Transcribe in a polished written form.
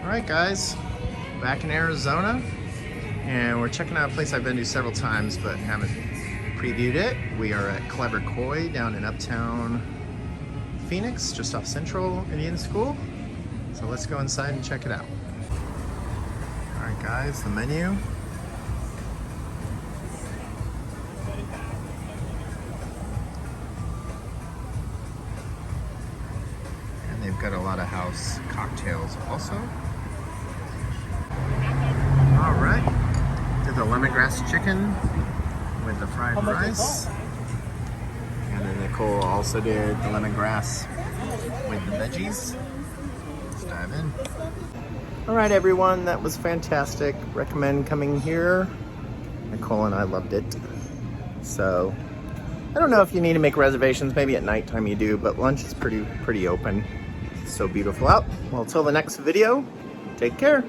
Alright guys, back in Arizona, and we're checking out a place I've been to several times but haven't previewed it. We are at Clever Koi down in Uptown, Pheonix, just off Central Indian School. So let's go inside and check it out. Alright guys, the menu. And they've got a lot of house cocktails also. All right, did the lemongrass chicken with the fried rice. And then Nicole also did the lemongrass with the veggies. Let's dive in. All right, everyone, that was fantastic. Recommend coming here. Nicole and I loved it. So, I don't know if you need to make reservations. Maybe at nighttime you do, but lunch is pretty open. It's so beautiful out. Well, till the next video, take care.